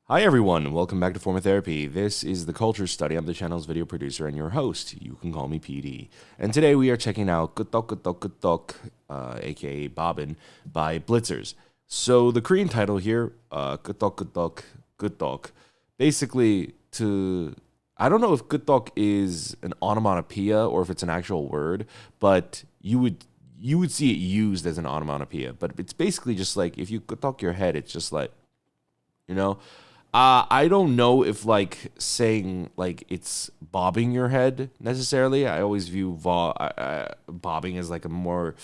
Hi everyone, welcome back to Form of Therapy. This is the Culture Study. I'm the channel's video producer and your host. You can call me PD. And today we are checking out 끄덕끄덕끄덕, aka Bobbin, by BLITZERS. So the Korean title here, 끄덕끄덕끄덕, basically I don't know if 끄덕 is an onomatopoeia or if it's an actual word, but you would see it used as an onomatopoeia. But it's basically just like if you 끄덕 your head, it's just like, you know. I don't know if saying it's bobbing your head necessarily. I always view bobbing as like a more,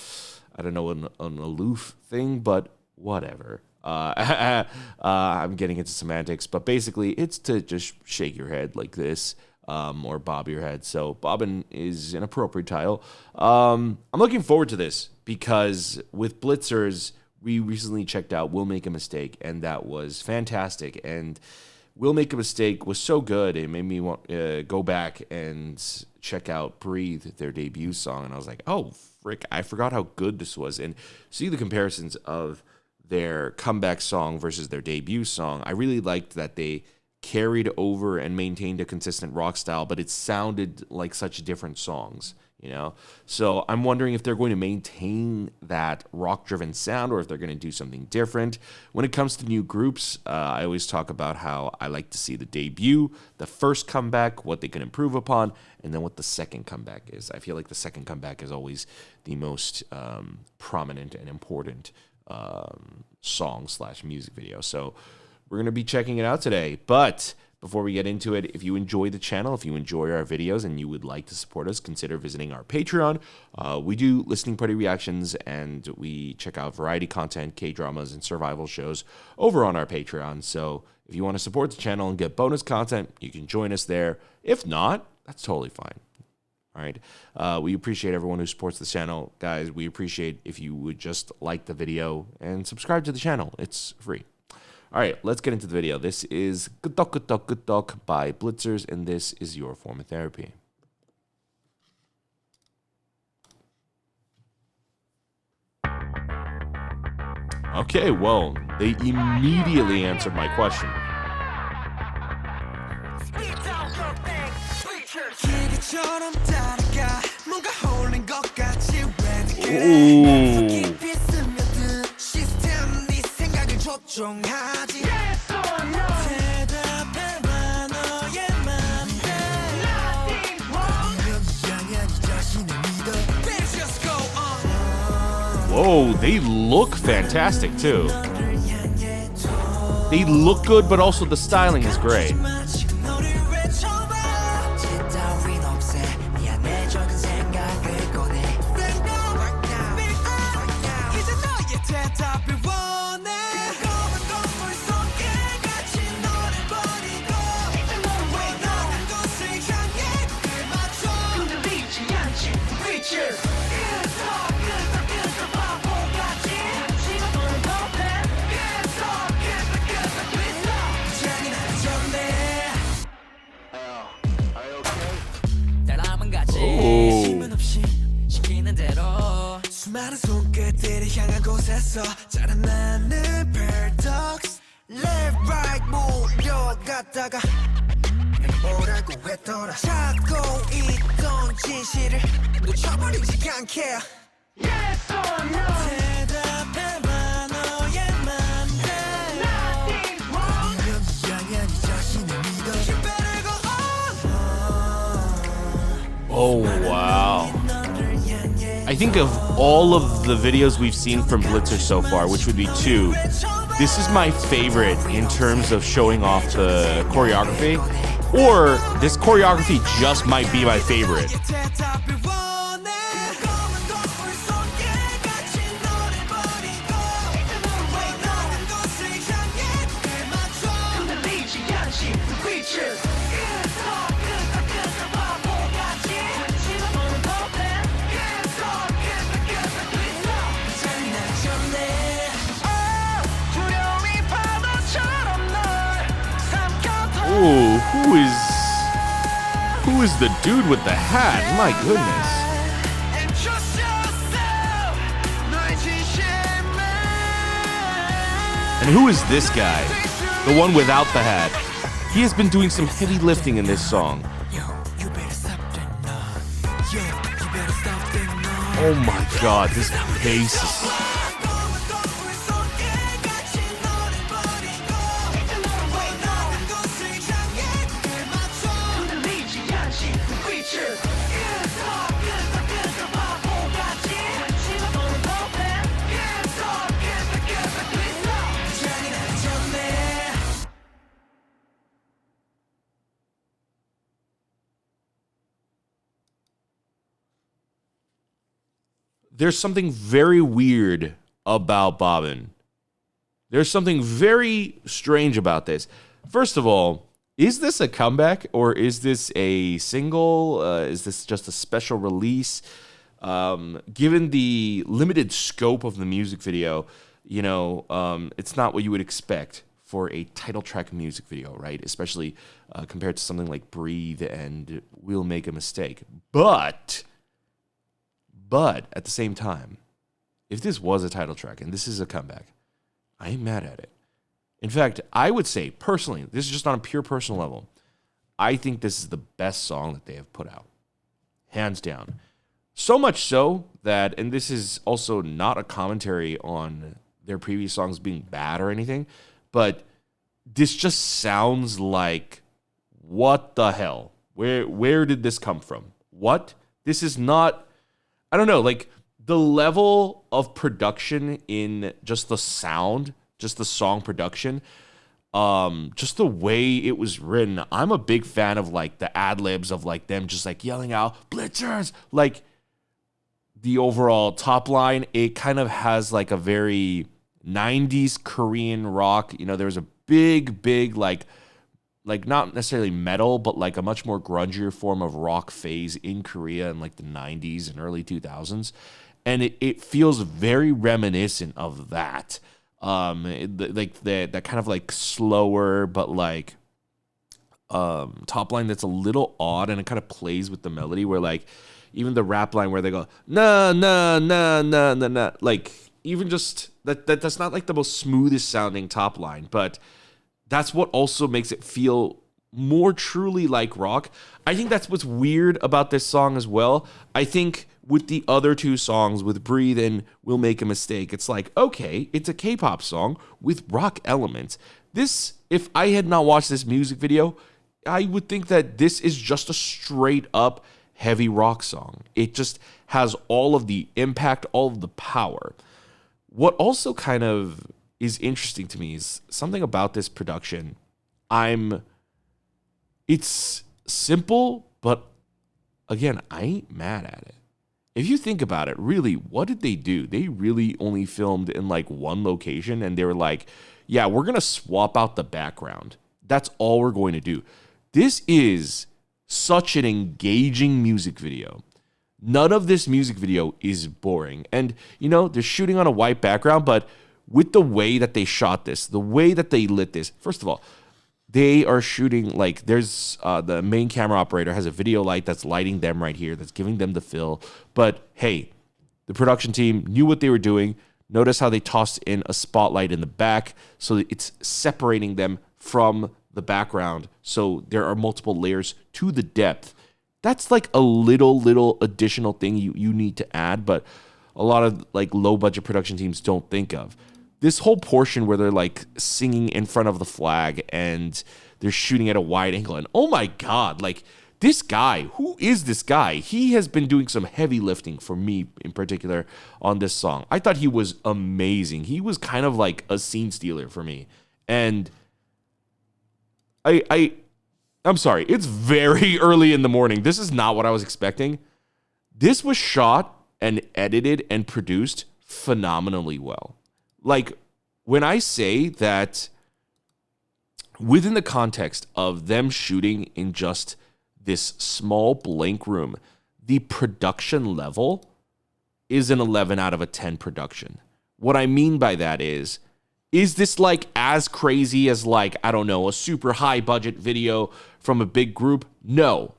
I don't know, an aloof thing, but whatever. I'm getting into semantics, but basically it's to just shake your head like this, or bob your head. So bobbin is an appropriate title. I'm looking forward to this because with BLITZERS, we recently checked out We'll Make a Mistake, and that was fantastic. And We'll Make a Mistake was so good, it made me want go back and check out Breathe, their debut song. And I was like, oh, frick, I forgot how good this was. And see the comparisons of their comeback song versus their debut song. I really liked that they carried over and maintained a consistent rock style, but it sounded like such different songs. So I'm wondering if they're going to maintain that rock-driven sound or if they're going to do something different. When it comes to new groups, I always talk about how I like to see the debut, the first comeback, what they can improve upon, and then what the second comeback is. I feel like the second comeback is always the most prominent and important song/music video. So we're going to be checking it out today, but before we get into it, if you enjoy the channel, if you enjoy our videos and you would like to support us, consider visiting our Patreon. We do listening party reactions and we check out variety content, K-dramas, and survival shows over on our Patreon. So if you want to support the channel and get bonus content, you can join us there. If not, that's totally fine. All right. We appreciate everyone who supports the channel. Guys, we appreciate if you would just like the video and subscribe to the channel. It's free. All right, let's get into the video. This is 끄덕끄덕끄덕 by BLITZERS, and this is your form of therapy. Okay, well, they immediately answered my question. Ooh. Whoa, they look fantastic too. They look good, but also the styling is great. 수많은 손끝들이 향한 곳에서 자라나는 paradox left right 몰려갔다가 뭐라고 했더라 찾고 있던 진실을 놓쳐버리지 않게 Yes or no 대답해봐 너의 맘대로 Nothing wrong 이런 향한 이 자신을 믿어 You better go on Oh wow I think of all of the videos we've seen from BLITZERS so far, which would be 2, this is my favorite in terms of showing off the choreography, or this choreography just might be my favorite. Ooh, who is the dude with the hat? My goodness. And who is this guy? the one without the hat. He has been doing some heavy lifting in this song. Oh my god, this bass is... There's something very weird about Bobbin. There's something very strange about this. First of all, is this a comeback or is this a single? Is this just a special release? Given the limited scope of the music video, you know, it's not what you would expect for a title track music video, right? Especially compared to something like Breathe and We'll Make a Mistake. But at the same time, if this was a title track and this is a comeback, I ain't mad at it. In fact, I would say, personally, this is just on a pure personal level, I think this is the best song that they have put out. Hands down. So much so that, and this is also not a commentary on their previous songs being bad or anything, but this just sounds like, what the hell? Where did this come from? What? This is not... I don't know, like the level of production in just the sound, just the song production, just the way it was written. I'm a big fan of like the ad libs of like them just like yelling out Blitzers. Like the overall top line, it kind of has like a very 90s Korean rock. You know, there's a big like not necessarily metal, but like a much more grungier form of rock phase in Korea in like the 90s and early 2000s. And it feels very reminiscent of that. Like that kind of like slower, but like top line that's a little odd, and it kind of plays with the melody where like even the rap line where they go, nah, nah, nah, nah, nah, nah. Like even just that's not like the most smoothest sounding top line, but that's what also makes it feel more truly like rock. I think that's what's weird about this song as well. I think with the other two songs, with Breathe and We'll Make a Mistake, it's like, okay, it's a K-pop song with rock elements. This, if I had not watched this music video, I would think that this is just a straight up heavy rock song. It just has all of the impact, all of the power. What also kind of is interesting to me is something about this production. It's simple, but again, I ain't mad at it. If you think about it, really, what did they do? They really only filmed in like one location, and they were like, yeah, we're going to swap out the background. That's all we're going to do. This is such an engaging music video. None of this music video is boring. And, you know, they're shooting on a white background, but with the way that they shot this, the way that they lit this, first of all, they are shooting like there's the main camera operator has a video light that's lighting them right here, that's giving them the fill. But hey, the production team knew what they were doing. Notice how they tossed in a spotlight in the back so that it's separating them from the background. So there are multiple layers to the depth. That's like a little additional thing you need to add, but a lot of like low budget production teams don't think of. This whole portion where they're like singing in front of the flag and they're shooting at a wide angle. And oh my God, like this guy, who is this guy? He has been doing some heavy lifting for me in particular on this song. I thought he was amazing. He was kind of like a scene stealer for me. And I'm sorry, it's very early in the morning. This is not what I was expecting. This was shot and edited and produced phenomenally well. Like, when I say that within the context of them shooting in just this small blank room, the production level is an 11 out of a 10 production. What I mean by that is this like as crazy as like, I don't know, a super high budget video from a big group? No.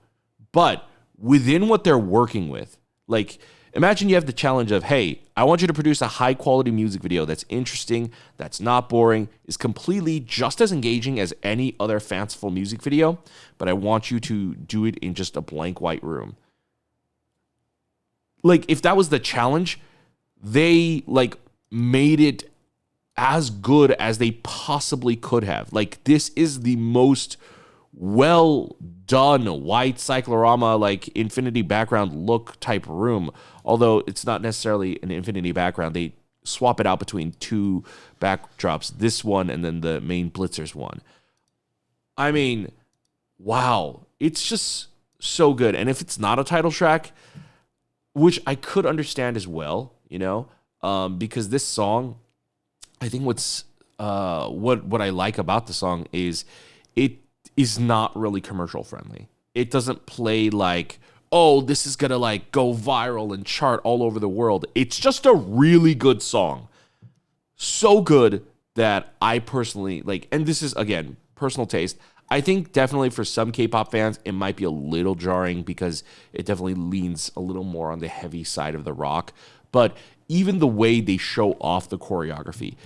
But within what they're working with, like, Imagine you have the challenge of, hey, I want you to produce a high quality music video that's interesting, that's not boring, is completely just as engaging as any other fanciful music video, but I want you to do it in just a blank white room. Like, if that was the challenge, they like made it as good as they possibly could have. Like, this is the most well done white cyclorama, like infinity background look type room. Although it's not necessarily an infinity background, they swap it out between two backdrops, this one and then the main Blitzers one. I mean, wow, it's just so good. And if it's not a title track, which I could understand as well, you know, because this song, I think what I like about the song is it is not really commercial friendly. It doesn't play like, oh, this is gonna like go viral and chart all over the world. It's just a really good song. So good that I personally like, and this is again, personal taste. I think definitely for some K-pop fans, it might be a little jarring because it definitely leans a little more on the heavy side of the rock. But even the way they show off the choreography,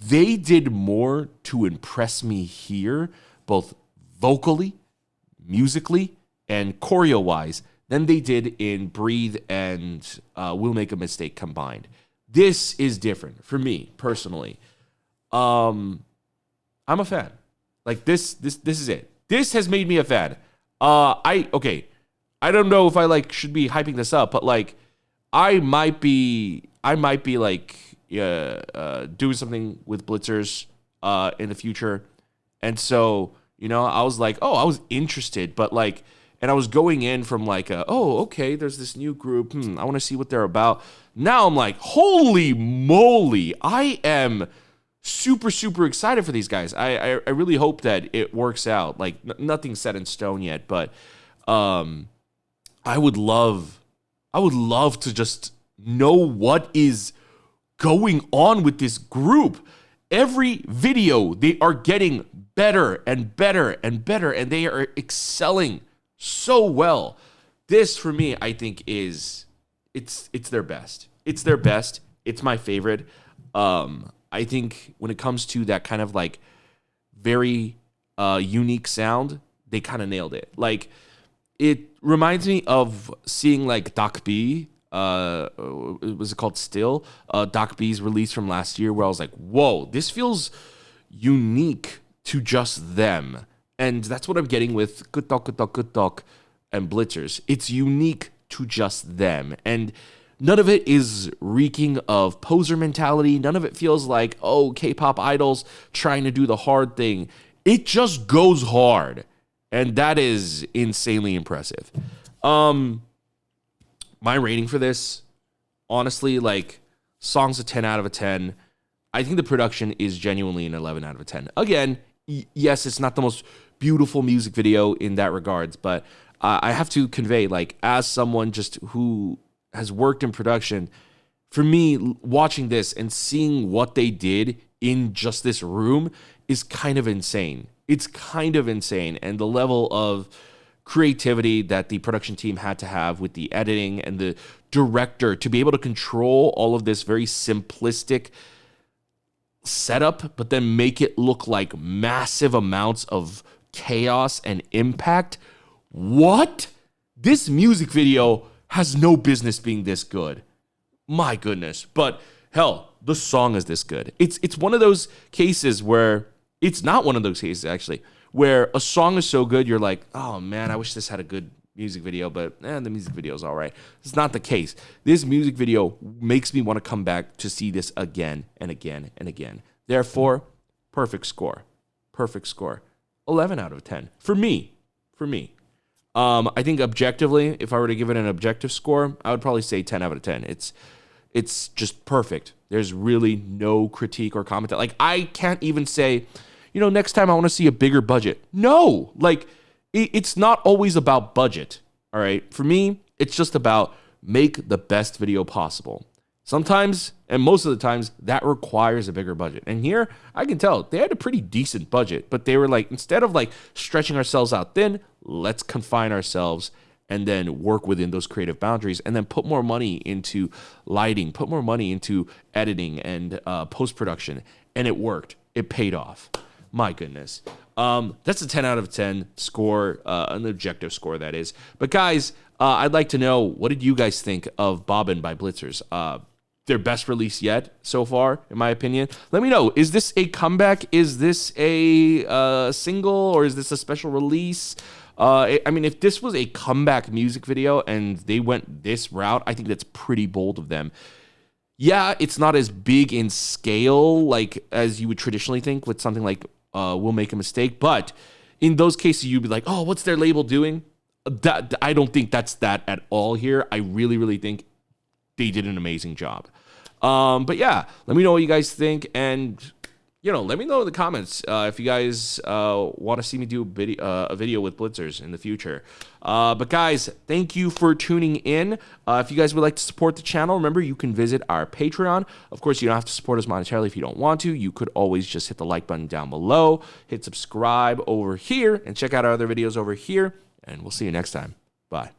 they did more to impress me here, both vocally, musically, and choreo-wise than they did in Breathe and We'll Make a Mistake combined. This is different for me personally. I'm a fan. Like this is it. This has made me a fan. I don't know if I like should be hyping this up, but like I might be like doing something with Blitzers in the future. And so, you know, I was like, oh, I was interested, but like, and I was going in from like, okay, there's this new group. I want to see what they're about. Now I'm like, holy moly, I am super, super excited for these guys. I really hope that it works out. Like nothing's set in stone yet, but I would love to just know what is going on with this group. Every video, they are getting better and better and better, and they are excelling so well. This, for me, I think it's their best. It's their best. It's my favorite. I think when it comes to that kind of like very unique sound, they kind of nailed it. Like it reminds me of seeing like Doc B. Was it called Still? Doc B's release from last year, where I was like, whoa, this feels unique to just them. And that's what I'm getting with 끄덕끄덕끄덕 and Blitzers. It's unique to just them. And none of it is reeking of poser mentality. None of it feels like, oh, K-pop idols trying to do the hard thing. It just goes hard. And that is insanely impressive. My rating for this, honestly, like, song's a 10 out of a 10. I think the production is genuinely an 11 out of a 10. Again, yes, it's not the most beautiful music video in that regards, but I have to convey, like, as someone just who has worked in production, for me, watching this and seeing what they did in just this room is kind of insane. It's kind of insane. And the level of creativity that the production team had to have with the editing and the director to be able to control all of this very simplistic setup, but then make it look like massive amounts of chaos and impact. What? This music video has no business being this good. My goodness. But hell, the song is this good. It's one of those cases where it's not one of those cases actually, where a song is so good you're like, oh man, I wish this had a good music video, but the music video is all right. It's not the case. This music video makes me want to come back to see this again and again and again. Therefore, perfect score. Perfect score. 11 out of 10. For me. I think objectively, if I were to give it an objective score, I would probably say 10 out of 10. It's just perfect. There's really no critique or comment. Like, I can't even say, you know, next time I want to see a bigger budget. No, like it's not always about budget. All right. For me, it's just about make the best video possible. Sometimes, and most of the times, that requires a bigger budget. And here, I can tell they had a pretty decent budget, but they were like, instead of like stretching ourselves out thin, let's confine ourselves and then work within those creative boundaries, and then put more money into lighting, put more money into editing and post-production, and it worked. It paid off. My goodness. That's a 10 out of 10 score, an objective score, that is. But guys, I'd like to know, what did you guys think of Bobbin by Blitzers? Their best release yet so far, in my opinion. Let me know. Is this a comeback? Is this a single, or is this a special release? I mean, if this was a comeback music video and they went this route, I think that's pretty bold of them. Yeah, it's not as big in scale like as you would traditionally think with something like We'll Make a Mistake, but in those cases, you'd be like, oh, what's their label doing? I don't think that's that at all here. I really, really think they did an amazing job. But yeah, let me know what you guys think, and let me know in the comments if you guys want to see me do a video with Blitzers in the future. But guys, thank you for tuning in. If you guys would like to support the channel, remember, you can visit our Patreon. Of course, you don't have to support us monetarily if you don't want to. You could always just hit the like button down below, hit subscribe over here, and check out our other videos over here. And we'll see you next time. Bye.